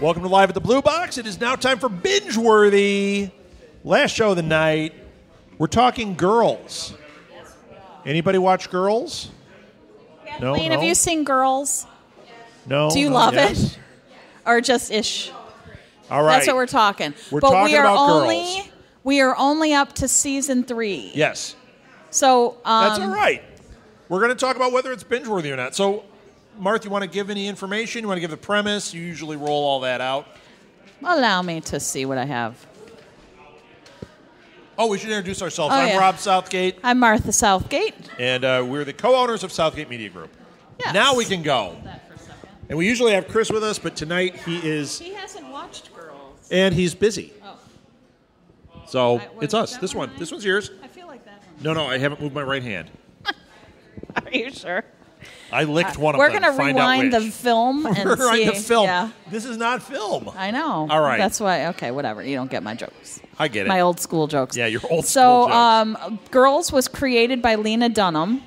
Welcome to Live at the Blue Box. It is now time for Binge Worthy. Last show of the night, we're talking Girls. Anybody watch Girls? No, Kathleen, have you seen Girls? No. Do you love it? Or just ish? All right. That's what we're talking. We're talking about Girls. We are only up to season 3. Yes. So that's all right. We're going to talk about whether it's binge worthy or not. So, Martha, you want to give any information? You want to give the premise? You usually roll all that out. Allow me to see what I have. Oh, we should introduce ourselves. Oh, I'm yeah. Rob Southgate. I'm Martha Southgate. And we're the co-owners of Southgate Media Group. Yes. Now we can go. And we usually have Chris with us, but tonight he hasn't watched Girls. And he's busy. Oh. So it's us. This one. This one's yours. I feel like that one. No, I haven't moved my right hand. Are you sure? I licked one of We're them. We're going to rewind the film and rewind see. the film. Yeah. This is not film. I know. All right. That's why. Okay, whatever. You don't get my jokes. I get it. My old school jokes. Yeah, your old school jokes. So, Girls was created by Lena Dunham.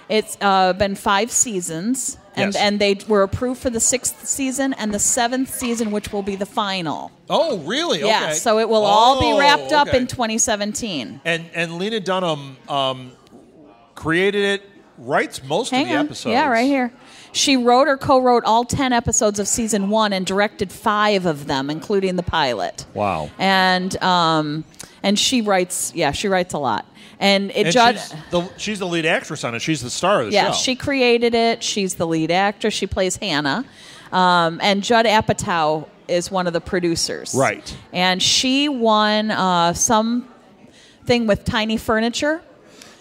It's been 5 seasons, and they were approved for the 6th season and the 7th season, which will be the final. Oh, really? Okay. Yeah, so it will all be wrapped up in 2017. And Lena Dunham created it, writes most of the episodes. Yeah, right here. She wrote or co-wrote all 10 episodes of season 1 and directed 5 of them, including the pilot. Wow. And she writes. Yeah, she writes a lot. And she's the lead actress on it. She's the star of the show. Yeah, she created it. She's the lead actress. She plays Hannah. And Judd Apatow is one of the producers. Right. And she won something with Tiny Furniture.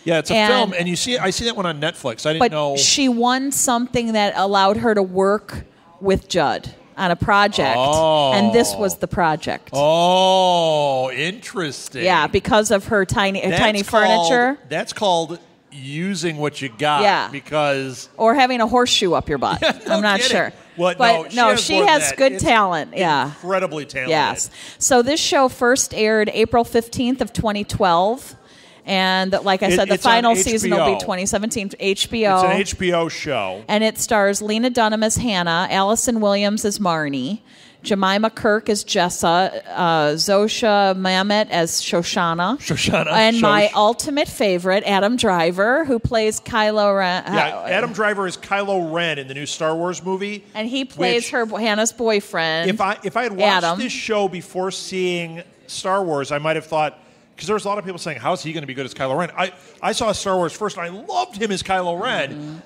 Yeah, it's a film, and I see that one on Netflix. I didn't know. But she won something that allowed her to work with Judd on a project, and this was the project. Oh, interesting. Yeah, because of her tiny furniture. That's called using what you got. Yeah. Because or having a horseshoe up your butt. Yeah, I'm not sure. Well, but she has good talent. Yeah, incredibly talented. Yes. So this show first aired April 15th of 2012. And like I said, the final season will be 2017. HBO. It's an HBO show. And it stars Lena Dunham as Hannah, Allison Williams as Marnie, Jemima Kirk as Jessa, Zosha Mamet as Shoshana. And my ultimate favorite, Adam Driver, who plays Kylo Ren. Yeah, Adam Driver is Kylo Ren in the new Star Wars movie. And he plays Hannah's boyfriend. If I had watched this show before seeing Star Wars, I might have thought, because there was a lot of people saying, how's he going to be good as Kylo Ren? I saw Star Wars first, and I loved him as Kylo Ren. Mm-hmm.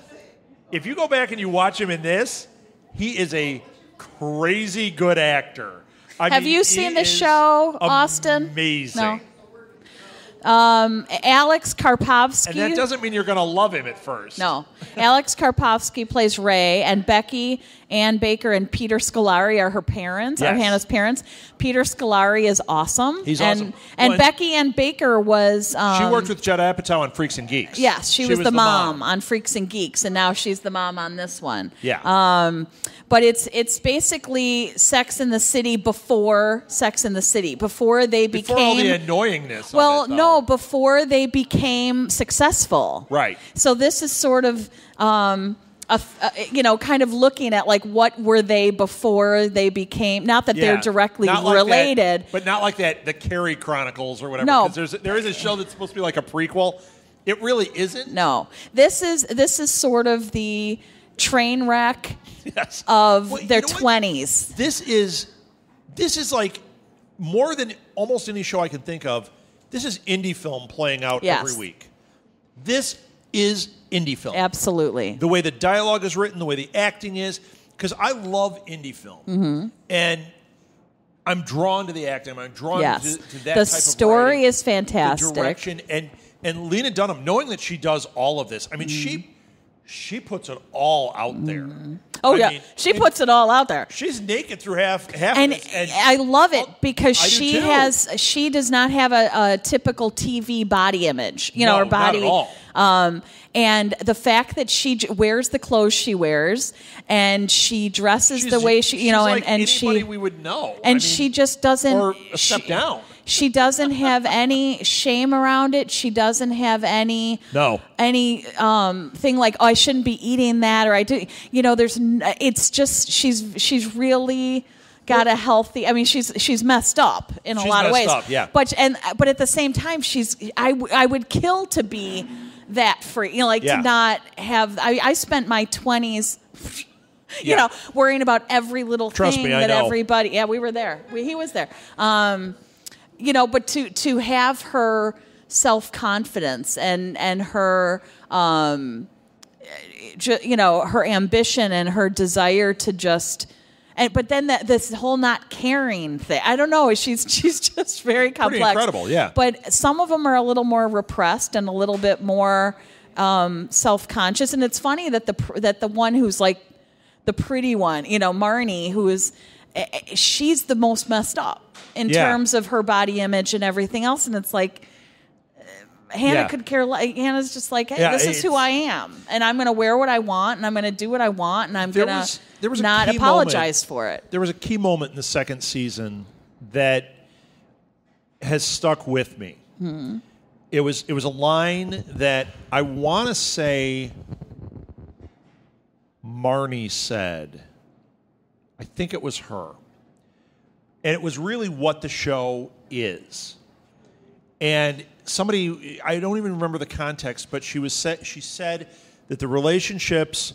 If you go back and you watch him in this, he is a crazy good actor. Have you seen the show, Austin? Amazing. No. Alex Karpovsky. And that doesn't mean you're going to love him at first. No. Alex Karpovsky plays Ray, and Becky, Ann Baker, and Peter Scolari are her parents, are Hannah's parents. Peter Scolari is awesome. He's awesome. And Becky Ann Baker was... she worked with Judd Apatow on Freaks and Geeks. Yes, she was the mom on Freaks and Geeks, and now she's the mom on this one. Yeah. But it's basically Sex in the City before Sex in the City, before they became... Before all the annoyingness Well, of it, no, before they became successful. Right. So this is sort of... kind of looking at like what were they before they became. Not that they're directly related, but not like that. The Carrie Chronicles or whatever. No, because there is a show that's supposed to be like a prequel. It really isn't. No, this is sort of the train wreck of their 20s. This is like more than almost any show I can think of. This is indie film playing out every week. This is indie film. Absolutely. The way the dialogue is written, the way the acting is, because I love indie film. Mm-hmm. And I'm drawn to the acting. I'm drawn to that type of writing. The story is fantastic. The direction. And Lena Dunham, knowing that she does all of this, I mean, she puts it all out there. Oh, she puts it all out there. She's naked through half and of this. And I love it because she does not have a typical TV body image, or body. Not at all. And the fact that she wears the clothes she wears, and she dresses the way she, like and anybody we would know, and she just doesn't, or a step down. She doesn't have any shame around it. She doesn't have any thing like, oh, I shouldn't be eating that, or I do. There's. It's just she's really got a healthy. I mean, she's messed up in a lot of ways. Yeah. But at the same time, I would kill to be that free. To not have. I spent my 20s. Worrying about every little thing that everybody. Yeah, we were there. He was there. But to have her self-confidence and her her ambition and her desire to just but then this whole not caring thing, I don't know, she's just very complex. Pretty incredible, yeah. But some of them are a little more repressed and a little bit more self-conscious, and it's funny that the one who's like the pretty one, Marnie, she's the most messed up in terms of her body image and everything else, and it's like Hannah could care less. Hannah's just like, hey, this is who I am, and I'm going to wear what I want, and I'm going to do what I want, and I'm going to not apologize for it. There was a key moment in the second season that has stuck with me. Mm-hmm. It was a line that I want to say Marnie said. I think it was her. And it was really what the show is. And somebody, I don't even remember the context, but she said that the relationships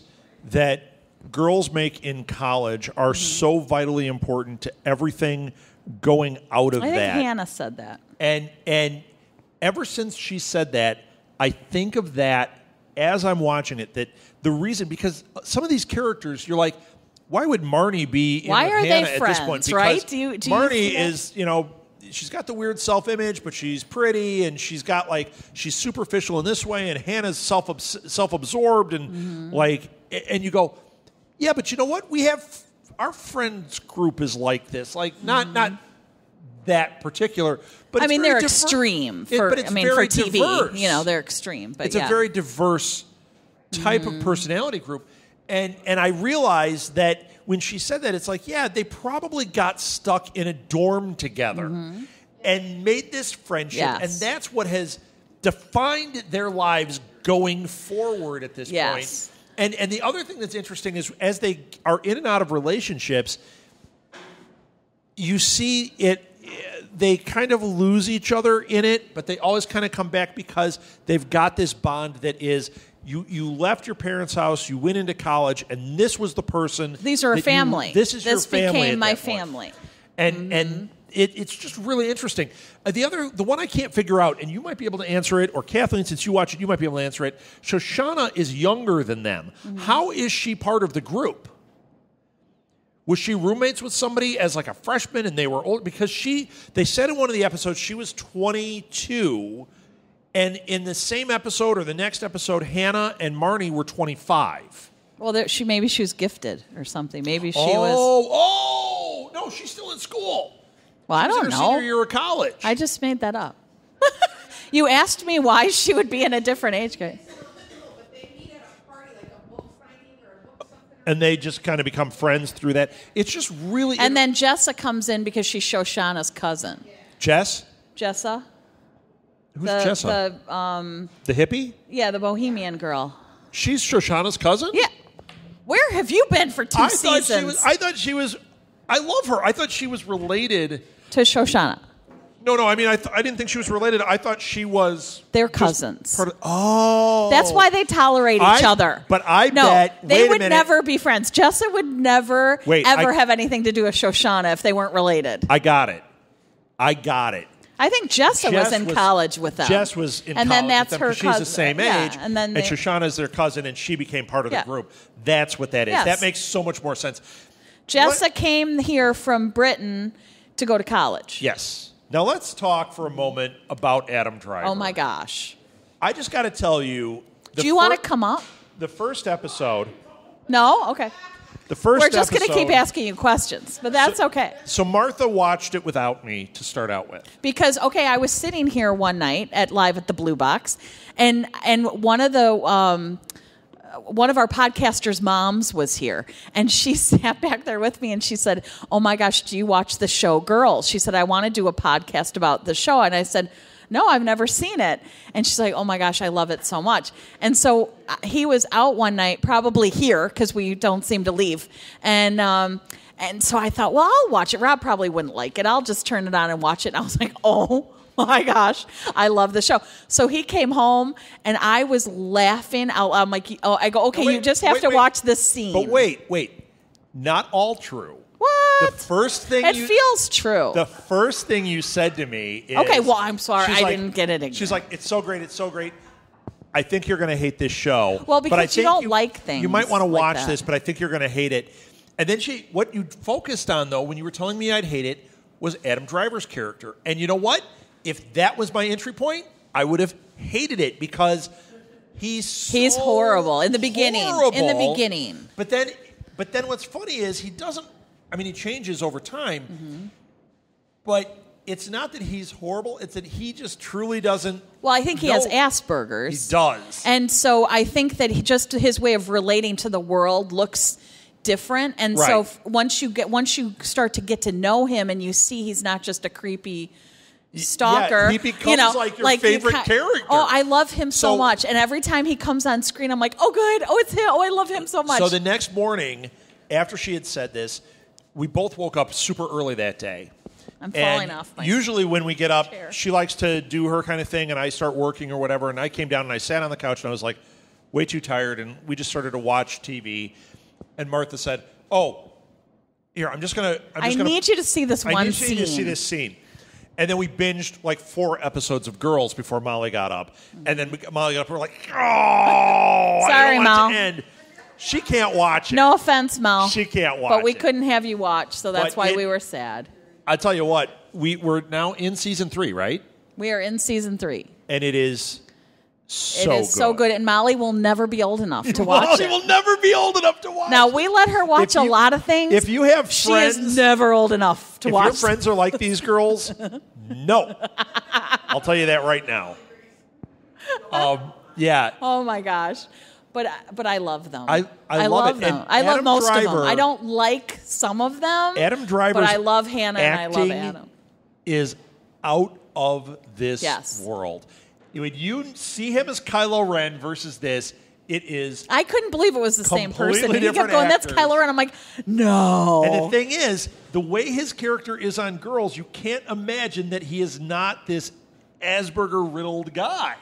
that girls make in college are so vitally important to everything going out of that. I think Hannah said that. And ever since she said that, I think of that as I'm watching it, that the reason, because some of these characters, you're like, why would Marnie be in with Hannah at this point? Because right? Do you Marnie is, she's got the weird self-image, but she's pretty, and she's got she's superficial in this way, and Hannah's self-absorbed, and and you go, yeah, but you know what? We have our friends group is like this, not that particular, but they're extreme for TV. Diverse. They're extreme, but it's a very diverse type of personality group. And I realized that when she said that, it's like, yeah, they probably got stuck in a dorm together and made this friendship. Yes. And that's what has defined their lives going forward at this point. And the other thing that's interesting is as they are in and out of relationships, you see it, they kind of lose each other in it, but they always kind of come back because they've got this bond that is... You left your parents' house, you went into college, and this was the person. These are a family. This is your family. This became my family. And it's just really interesting. The one I can't figure out, and you might be able to answer it, or Kathleen, since you watch it, you might be able to answer it. Shoshana is younger than them. Mm-hmm. How is she part of the group? Was she roommates with somebody as a freshman, and they were old? Because they said in one of the episodes she was 22. And in the same episode or the next episode, Hannah and Marnie were 25. Well, maybe she was gifted or something. Maybe she was... Oh, no, she's still in school. Well, I don't know. Senior year of college. I just made that up. You asked me why she would be in a different age grade. But they meet at a party, like a book signing or a book something. And they just kind of become friends through that. It's just really... And then Jessa comes in because she's Shoshana's cousin. Jessa? Who's Jessa? The hippie? Yeah, the bohemian girl. She's Shoshana's cousin? Yeah. Where have you been for two seasons? I love her. I thought she was related to Shoshana. No. I didn't think she was related. I thought she was. They're cousins. That's why they tolerate each other. But bet. They would never be friends. Jessa would never ever have anything to do with Shoshana if they weren't related. I got it. I think Jessa was in college with them. Jess was in college and then that's with them her cousin. She's the same age. And then Shoshana's their cousin, and she became part of the group. That's what that is. Yes. That makes so much more sense. Jessa came here from Britain to go to college. Yes. Now let's talk for a moment about Adam Driver. Oh my gosh. I just got to tell you. Do you want to come up? The first episode. No? Okay. We're just going to keep asking you questions, but that's okay. So Martha watched it without me to start out with. Because, I was sitting here one night live at the Blue Box, and one of our podcasters' moms was here, and she sat back there with me, and she said, "Oh my gosh, do you watch the show Girls?" She said, "I want to do a podcast about the show," and I said, no, I've never seen it. And she's like, oh my gosh, I love it so much. And so he was out one night, probably here, because we don't seem to leave. And so I thought, well, I'll watch it. Rob probably wouldn't like it. I'll just turn it on and watch it. And I was like, oh my gosh, I love the show. So he came home, and I was laughing out loud. I'm like, I go, okay, you just have to watch this scene. But wait. Not all true. What? The first thing it feels true. The first thing you said to me is... Okay, well, I'm sorry. I didn't get it again. She's like, it's so great. I think you're going to hate this show. Well, because you don't like things. You might want to watch that. this, but I think you're going to hate it. And then what you focused on, though, when you were telling me I'd hate it, was Adam Driver's character. And you know what? If that was my entry point, I would have hated it because he's horrible in the beginning. Horrible. In the beginning. But then what's funny is he doesn't... I mean, he changes over time, but it's not that he's horrible. It's that he just truly doesn't... Well, I think he has Asperger's. He does. And so I think that his way of relating to the world looks different. And so once you start to get to know him and you see he's not just a creepy stalker. Yeah, he becomes like your favorite character. Oh, I love him so much. And every time he comes on screen, I'm like, oh, good. Oh, it's him. Oh, I love him so much. So the next morning, after she had said this, we both woke up super early that day. I'm falling off my usually when we get up, chair. She likes to do her kind of thing, and I start working or whatever, and I came down and I sat on the couch, and I was like, way too tired, and we just started to watch TV. And Martha said, oh, here, I need you to see this one scene. I need you to see this scene. And then we binged like 4 episodes of Girls before Molly got up. And then Molly got up, and we're like, oh, sorry, I don't want Mel. it to end. She can't watch it. No offense, Mel. She can't watch it. But we couldn't have you watch, so that's why we were sad. I tell you what, we're now in season 3, right? We are in season 3. And it is so good. It is so good, and Molly will never be old enough to watch it. Molly will never be old enough to watch it. Now, we let her watch a lot of things. If you have friends... She is never old enough to watch. If your friends are like these girls, no. I'll tell you that right now. Yeah. Oh, my gosh. But I love them. I love them. And I love most of them. I don't like some of them. Adam Driver's but I love Hannah and I love Adam. Is out of this world. When you see him as Kylo Ren versus this, it is... I couldn't believe it was the same person. Completely He kept going, different that's Kylo Ren. I'm like, no. And the thing is, the way his character is on Girls, you can't imagine that he is not this Asperger-riddled guy.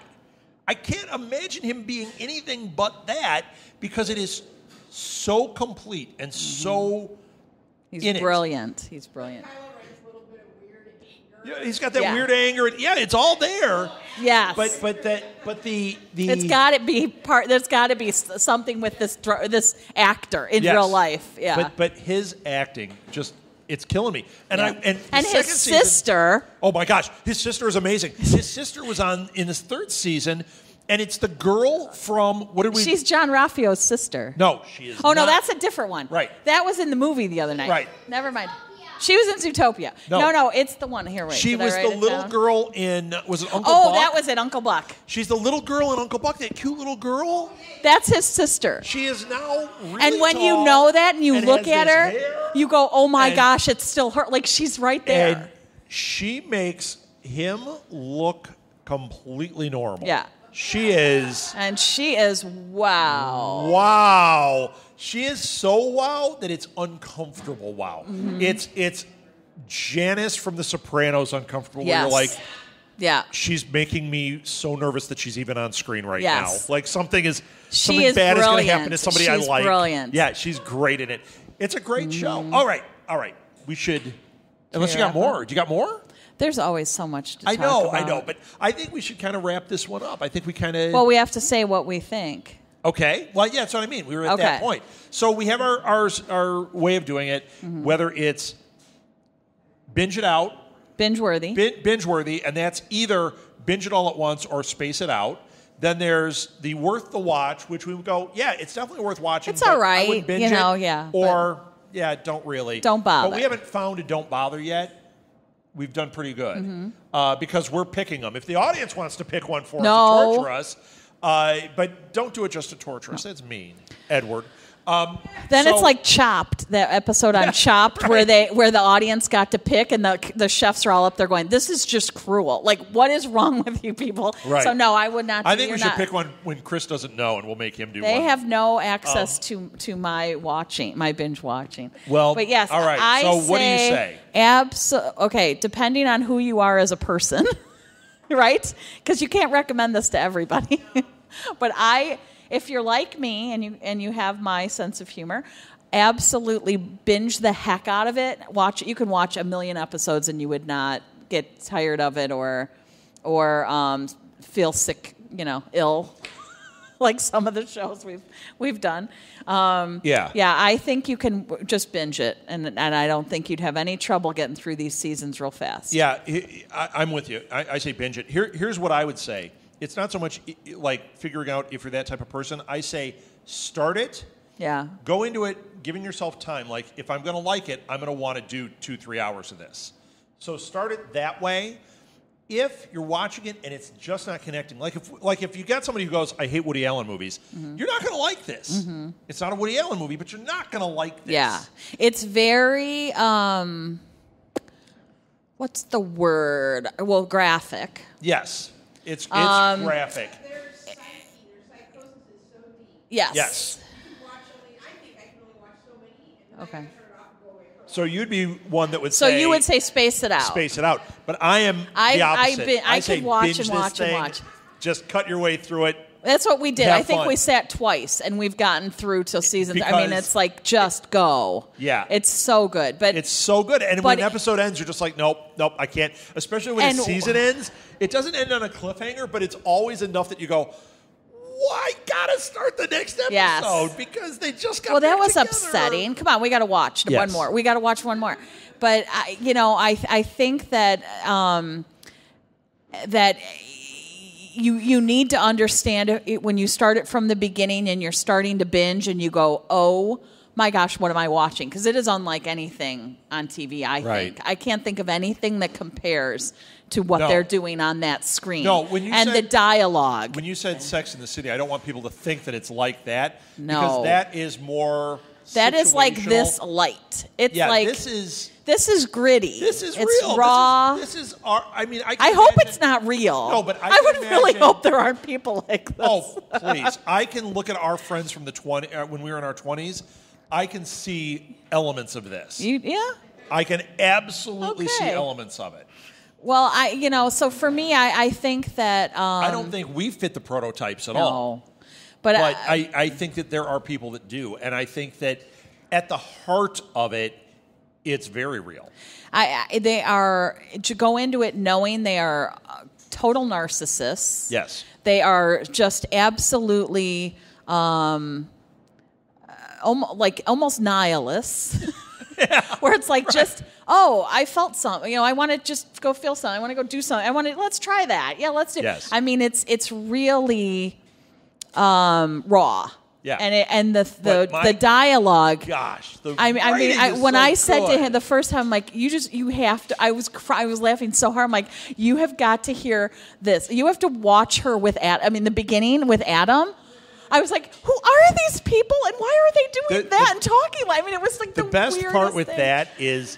I can't imagine him being anything but that because it is so complete and so He's brilliant. He's brilliant. Yeah, he's got that weird anger. Yeah, it's all there. Yes. But the it's got to be part. There's got to be something with this actor in real life. Yeah. But his acting just it's killing me. And his sister. Oh my gosh, his sister is amazing. His sister was on in his 3rd season. And it's the girl from She's John Raffio's sister. No, she is. Oh no, that's a different one. Right. That was in the movie the other night. Right. Never mind. She was in Zootopia. No, it's the one here. Wait, she was the little girl in. Was it Uncle Buck? Oh, that was it, Uncle Buck. She's the little girl in Uncle Buck. That cute little girl. That's his sister. She is now really And when tall you know that and you look at her, hair, you go, "Oh my gosh, it's still her." Like she's right there. And she makes him look completely normal. Yeah. She is. And she is wow. Wow. She is so wow that it's uncomfortable wow. Mm-hmm. It's Janice from The Sopranos uncomfortable. Yes. Where you're like, yeah, she's making me so nervous that she's even on screen right now. Like something bad is going to happen to somebody I like. She's brilliant. Yeah, she's great in it. It's a great show. All right. We should. Unless you got more. Do you got more? There's always so much to talk about. I know, but I think we should kind of wrap this one up. I think we kind of... Well, we have to say what we think. Okay. Well, yeah, that's what I mean. We were at that point. So we have our way of doing it, whether it's binge it out. Binge worthy. Binge worthy, and that's either binge it all at once or space it out. Then there's the worth the watch, which we would go, yeah, it's definitely worth watching. It's all right. I wouldn't binge it. Yeah. Or, don't really. Don't bother. But we haven't found a don't bother yet. We've done pretty good because we're picking them. If the audience wants to pick one for us to torture us, but don't do it just to torture us. That's mean, Edward. Then it's like Chopped, that episode on Chopped, where the audience got to pick, and the chefs are all up there going, "This is just cruel. Like, what is wrong with you people?" Right. So no, I would not. I think we should pick one when Chris doesn't know, and we'll make him do one. They have no access to my binge watching. Well, but yes, all right. So what do you say? Okay, depending on who you are as a person, right? Because you can't recommend this to everybody. But if you're like me and you have my sense of humor, absolutely binge the heck out of it. Watch it. You can watch 1 million episodes and you would not get tired of it or feel sick, ill, like some of the shows we've done. Yeah. I think you can just binge it, and I don't think you'd have any trouble getting through these seasons real fast. Yeah, I'm with you. I say binge it. Here's what I would say. It's not so much like figuring out if you're that type of person. I say start it. Yeah. Go into it, giving yourself time. Like, if I'm going to like it, I'm going to want to do 2-3 hours of this. So start it that way. If you're watching it and it's just not connecting, like if you got somebody who goes, I hate Woody Allen movies, you're not going to like this. It's not a Woody Allen movie, but you're not going to like this. Yeah. It's very, what's the word? Well, graphic. Yes. It's graphic. Their psychosis is so deep. Yes. You can watch I think I can only watch so many, and then I turn it off and go away for a So you'd be one that would So say... you would say space it out. Space it out. But I am the opposite. I say could watch binge and watch this thing, and watch. Just cut your way through it. That's what we did. Have I think fun. we sat twice, and we've gotten through till season. Because I mean, it's like just go. Yeah, it's so good. But it's so good, and when an episode ends, you're just like, nope, I can't. Especially when the season ends, it doesn't end on a cliffhanger, but it's always enough that you go, well, I gotta start the next episode because they just got. Well, that was together. Upsetting. Come on, we got to watch one more. We got to watch one more. But I think that that. You need to understand it when you start it from the beginning and you're starting to binge and you go, oh my gosh, what am I watching? Because it is unlike anything on TV, I think. I can't think of anything that compares to what they're doing on that screen. No, when you said, the dialogue. When you said Sex in the City, I don't want people to think that it's like that. No. Because that is more That is like this light. It's like... This is gritty. This is it's real. Raw. This is our. I mean, I hope it's not real. No, but I would really hope there aren't people like this. Oh, please! I can look at our friends from the when we were in our 20s. I can see elements of this. Yeah. I can absolutely see elements of it. Well, so for me, I think that I don't think we fit the prototypes at all. But I think that there are people that do, and I think that at the heart of it. It's very real. They are to go into it knowing they are total narcissists. Yes, they are just absolutely almost nihilists. Yeah, where it's like I felt something. I want to just go feel something. I want to go do something. Let's try that. Yeah, let's do. Yes. I mean, it's really raw. Yeah, and the dialogue. Gosh, when I said to him the first time, I'm like, you have to. I was laughing so hard. I'm like, you have got to hear this. You have to watch her with the beginning with Adam. I was like, who are these people and why are they doing that and talking? It was like the best part with thing. that is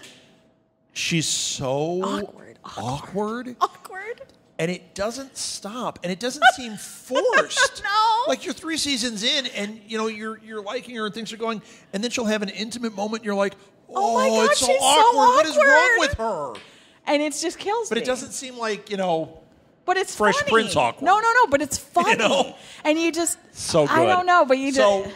she's so awkward. And it doesn't stop, and it doesn't seem forced. No, like you're 3 seasons in, and you're liking her, and things are going, and then she'll have an intimate moment, and you're like, oh my God, it's so awkward. What is wrong with her? And it just kills me. But it doesn't seem like But it's Fresh funny. Prince awkward. No, but it's funny. And you just so good. I don't know, but you just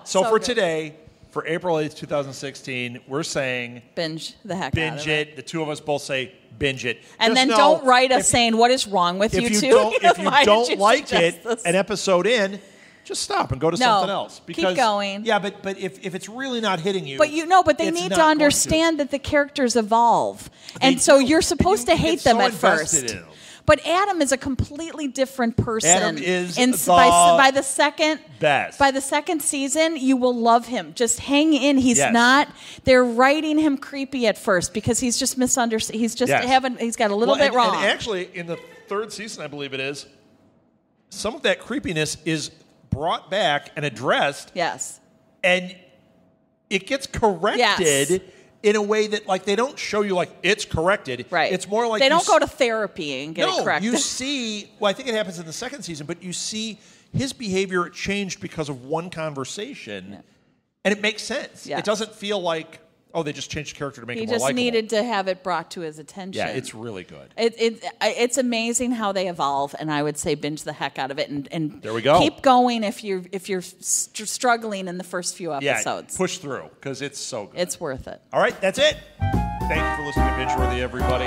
so for good. Today. For April 8th, 2016, we're saying... Binge the heck out of Binge it. The two of us both say binge it. And then don't write us saying, what is wrong with you two? If you don't like it, an episode in, just stop and go to something else. Because, keep going. Yeah, but if it's really not hitting you... But they need to understand that the characters evolve. And so you're supposed to hate them at first. But Adam is a completely different person. Adam is by the second best. By the second season, you will love him. Just hang in. He's not. They're writing him creepy at first because he's just misunderstood. He's just he's got a little bit wrong. And actually, in the 3rd season, I believe it is, some of that creepiness is brought back and addressed. Yes. and it gets corrected in a way that, like, they don't show you, like, it's corrected. Right. It's more like they don't go to therapy and get it corrected. You see, well, I think it happens in the second season, but you see his behavior changed because of one conversation, and it makes sense. Yes. It doesn't feel like, oh, they just changed the character to make him more likable. He just needed to have it brought to his attention. Yeah, it's really good. It's amazing how they evolve, and I would say binge the heck out of it, and there we go. Keep going if you're struggling in the first few episodes. Yeah, push through because it's so good. It's worth it. All right, that's it. Thank you for listening to Binge Worthy, everybody.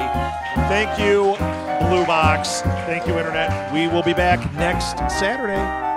Thank you, Blue Box. Thank you, Internet. We will be back next Saturday.